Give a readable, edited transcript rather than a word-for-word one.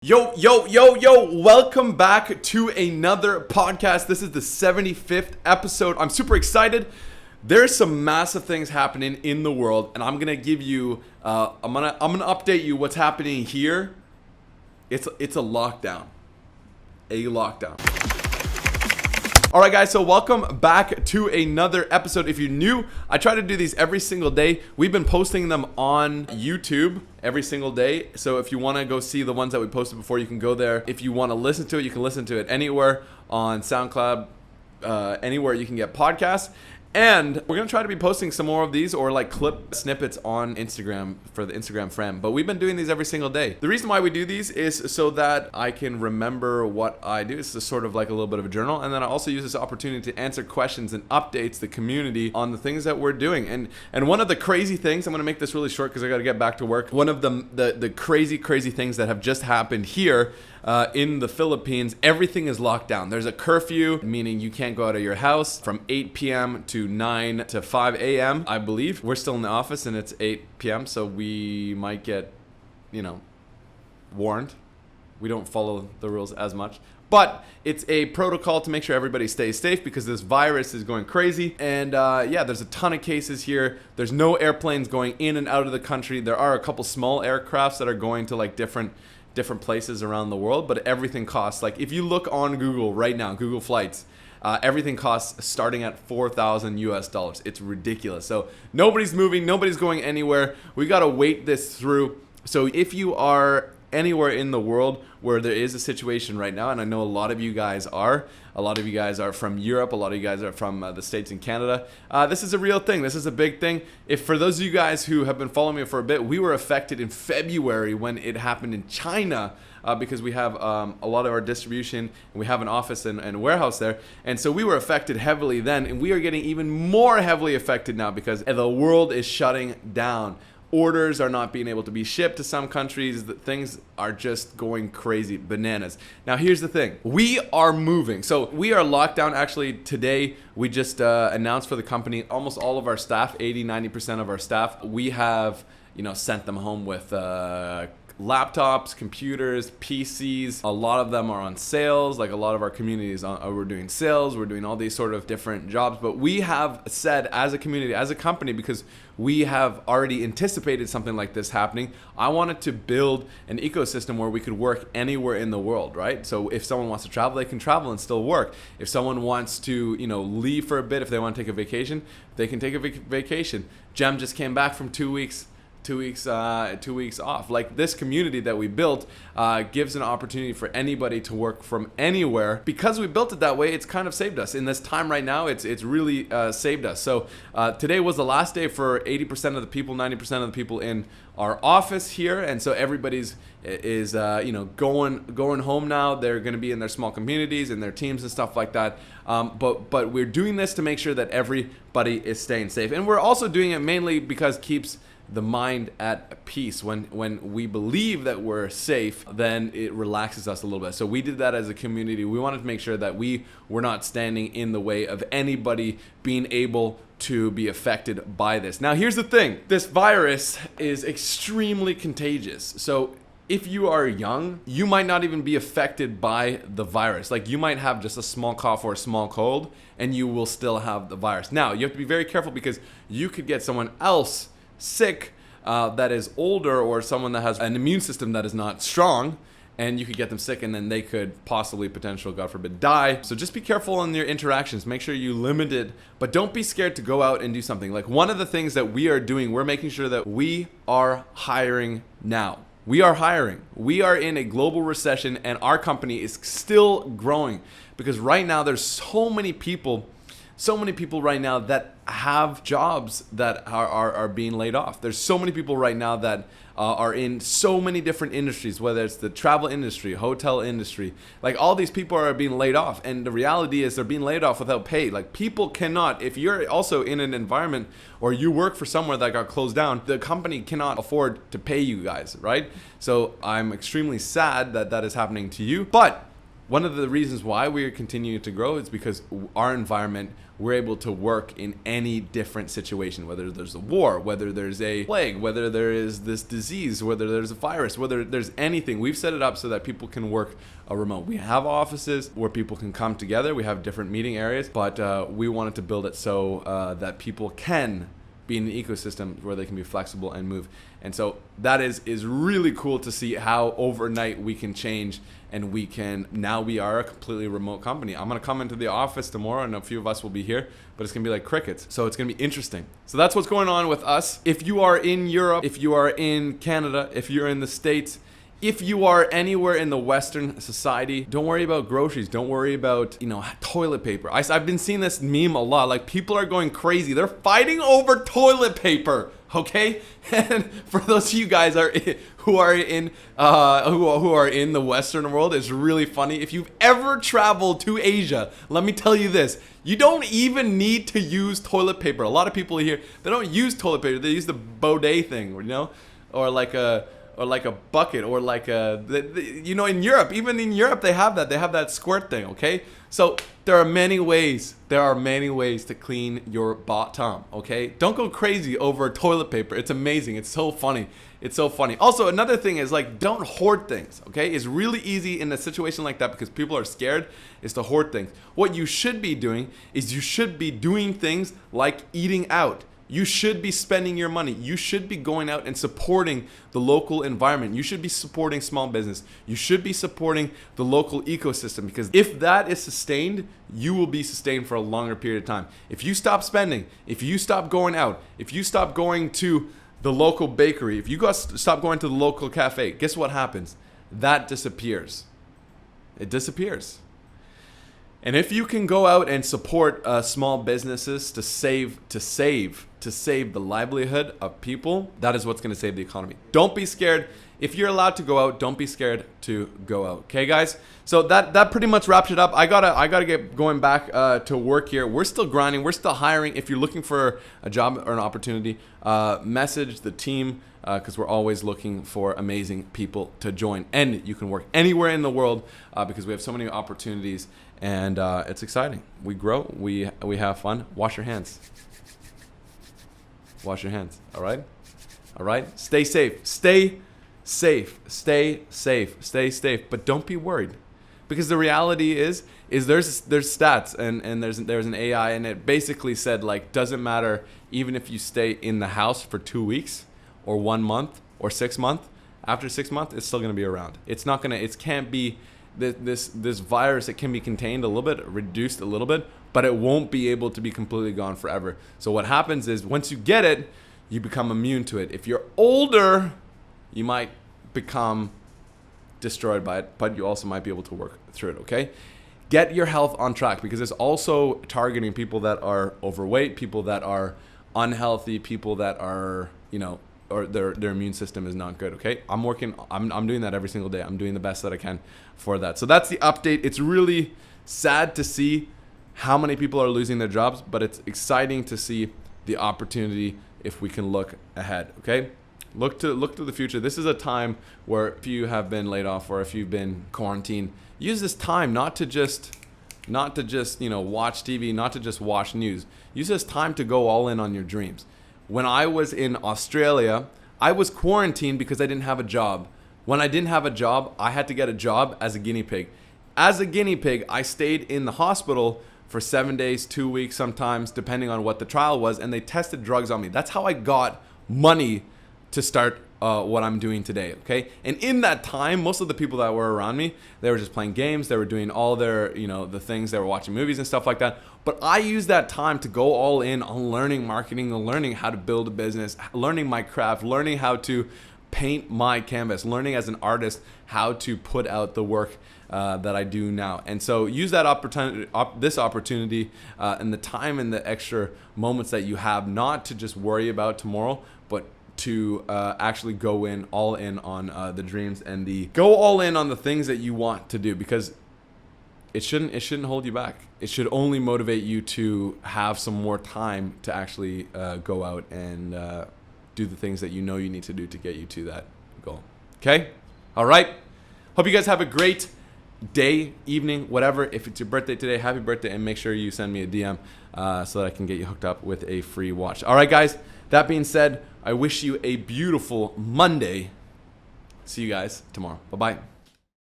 Yo, welcome back to another podcast. This is the 75th episode. I'm super excited. There's some massive things happening in the world, and I'm gonna give you I'm gonna update you what's happening here. It's a lockdown. All right, guys, so welcome back to another episode. If you're new, I try to do these every single day. We've been posting them on YouTube every single day. So if you want to go see the ones that we posted before, you can go there. If you want to listen to it, you can listen to it anywhere on SoundCloud, anywhere you can get podcasts. And we're going to try to be posting some more of these or like clip snippets on Instagram for the Instagram friend. But we've been doing these every single day. The reason why we do these is so that I can remember what I do. It's sort of like a little bit of a journal. And then I also use this opportunity to answer questions and updates the community on the things that we're doing. And one of the crazy things, I'm going to make this really short because I got to get back to work. One of the crazy things that have just happened here in the Philippines, everything is locked down. There's a curfew, meaning you can't go out of your house from 8 p.m. to 9 to 5 a.m. I believe. We're still in the office and it's 8 p.m. So we might get, warned. We don't follow the rules as much. But it's a protocol to make sure everybody stays safe because this virus is going crazy. And there's a ton of cases here. There's no airplanes going in and out of the country. There are a couple small aircrafts that are going to like different places around the world, but everything costs, like if you look on Google right now, Google Flights, everything costs starting at $4,000 US. It's ridiculous. So nobody's moving, nobody's going anywhere. We got to wait this through. So if you are anywhere in the world where there is a situation right now, and I know a lot of you guys are from Europe, a lot of you guys are from the States and Canada, this is a real thing. This is a big thing. If for those of you guys who have been following me for a bit, we were affected in February when it happened in China, because we have a lot of our distribution and we have an office and warehouse there, and so we were affected heavily then, and we are getting even more heavily affected now because the world is shutting down. Orders are not being able to be shipped to some countries. Things are just going crazy bananas. Now, here's the thing. We are moving. So we are locked down. Actually, today, we just announced for the company, almost all of our staff, 80-90% of our staff, we have, sent them home with laptops, computers, PCs. A lot of them are on sales. Like a lot of our communities, we're doing sales. We're doing all these sort of different jobs. But we have said as a community, as a company, because we have already anticipated something like this happening, I wanted to build an ecosystem where we could work anywhere in the world, right? So if someone wants to travel, they can travel and still work. If someone wants to, leave for a bit, if they want to take a vacation, they can take a vacation. Jem just came back from 2 weeks. 2 weeks off. Like this community that we built gives an opportunity for anybody to work from anywhere. Because we built it that way, it's kind of saved us. In this time right now, it's really saved us. So today was the last day for 80% of the people, 90% of the people in our office here, and so everybody's is going home now. They're going to be in their small communities and their teams and stuff like that. But we're doing this to make sure that everybody is staying safe, and we're also doing it mainly because it keeps the mind at peace. When we believe that we're safe, then it relaxes us a little bit. So we did that as a community. We wanted to make sure that we were not standing in the way of anybody being able to be affected by this. Now, here's the thing. This virus is extremely contagious. So if you are young, you might not even be affected by the virus. Like you might have just a small cough or a small cold and you will still have the virus. Now, you have to be very careful because you could get someone else sick that is older, or someone that has an immune system that is not strong, and you could get them sick and then they could possibly, God forbid, die. So just be careful in your interactions. Make sure you limit it, but don't be scared to go out and do something. Like one of the things that we are doing, we're making sure that we are hiring now. We are hiring. We are in a global recession and our company is still growing because right now there's so many people right now that have jobs that are being laid off. There's so many people right now that are in so many different industries, whether it's the travel industry, hotel industry. Like all these people are being laid off, and the reality is they're being laid off without pay. Like people cannot, if you're also in an environment or you work for somewhere that got closed down, the company cannot afford to pay you guys, right? So I'm extremely sad that that is happening to you, but one of the reasons why we are continuing to grow is because our environment, we're able to work in any different situation, whether there's a war, whether there's a plague, whether there is this disease, whether there's a virus, whether there's anything. We've set it up so that people can work remote. We have offices where people can come together. We have different meeting areas, but we wanted to build it so that people can be in an ecosystem where they can be flexible and move. And so that is really cool to see how overnight we can change, and now we are a completely remote company. I'm gonna come into the office tomorrow and a few of us will be here, but it's gonna be like crickets. So it's gonna be interesting. So that's what's going on with us. If you are in Europe, if you are in Canada, if you're in the States, if you are anywhere in the Western society, don't worry about groceries. Don't worry about, toilet paper. I've been seeing this meme a lot. Like, people are going crazy. They're fighting over toilet paper. Okay, and for those of you guys who are in the Western world, it's really funny. If you've ever traveled to Asia, let me tell you this: you don't even need to use toilet paper. A lot of people here, they don't use toilet paper. They use the bidet thing, or like a bucket, or like in Europe, even in Europe, they have that squirt thing. Okay, so there are many ways to clean your bottom. Okay, don't go crazy over toilet paper. It's amazing. It's so funny. Also, another thing is, like, don't hoard things. Okay, it's really easy in a situation like that because people are scared, is to hoard things. What you should be doing is you should be doing things like eating out. You should be spending your money. You should be going out and supporting the local environment. You should be supporting small business. You should be supporting the local ecosystem, because if that is sustained, you will be sustained for a longer period of time. If you stop spending, if you stop going out, if you stop going to the local bakery, if you stop going to the local cafe, guess what happens? That disappears. It disappears. And if you can go out and support small businesses to save the livelihood of people, that is what's going to save the economy. Don't be scared. If you're allowed to go out, don't be scared to go out. Okay, guys? So that pretty much wraps it up. I gotta get going back to work here. We're still grinding. We're still hiring. If you're looking for a job or an opportunity, message the team, because we're always looking for amazing people to join. And you can work anywhere in the world because we have so many opportunities, and it's exciting. We grow. We have fun. Wash your hands. Wash your hands. All right? All right? Stay safe. Stay safe. But don't be worried. Because the reality is there's stats, and there's an AI, and it basically said, like, doesn't matter even if you stay in the house for 2 weeks or 1 month or 6 months. After 6 months, it's still going to be around. It can't be this virus. It can be contained a little bit, reduced a little bit, but it won't be able to be completely gone forever. So what happens is, once you get it, you become immune to it. If you're older, you might become destroyed by it, but you also might be able to work through it. Okay, get your health on track, because it's also targeting people that are overweight, people that are unhealthy, people that are, or their immune system is not good. Okay, I'm doing that every single day. I'm doing the best that I can for that. So that's the update. It's really sad to see how many people are losing their jobs, but it's exciting to see the opportunity if we can look ahead. Okay, look to the future. This is a time where, if you have been laid off or if you've been quarantined, use this time not to just watch TV, not to just watch news. Use this time to go all in on your dreams. When I was in Australia, I was quarantined because I didn't have a job. When I didn't have a job, I had to get a job as a guinea pig. As a guinea pig, I stayed in the hospital for 7 days, 2 weeks sometimes, depending on what the trial was, and they tested drugs on me. That's how I got money to start what I'm doing today, okay? And in that time, most of the people that were around me, they were just playing games, they were doing all their, the things, they were watching movies and stuff like that. But I used that time to go all in on learning marketing, learning how to build a business, learning my craft, learning how to paint my canvas, learning as an artist how to put out the work that I do now. And so use that this opportunity and the time and the extra moments that you have, not to just worry about tomorrow, but to actually go all in on the dreams, and go all in on the things that you want to do, because it shouldn't hold you back. It should only motivate you to have some more time to actually go out and do the things that you need to do to get you to that goal. Okay? All right. Hope you guys have a great day, evening, whatever. If it's your birthday today, happy birthday, and make sure you send me a DM so that I can get you hooked up with a free watch. All right, guys. That being said, I wish you a beautiful Monday. See you guys tomorrow. Bye-bye.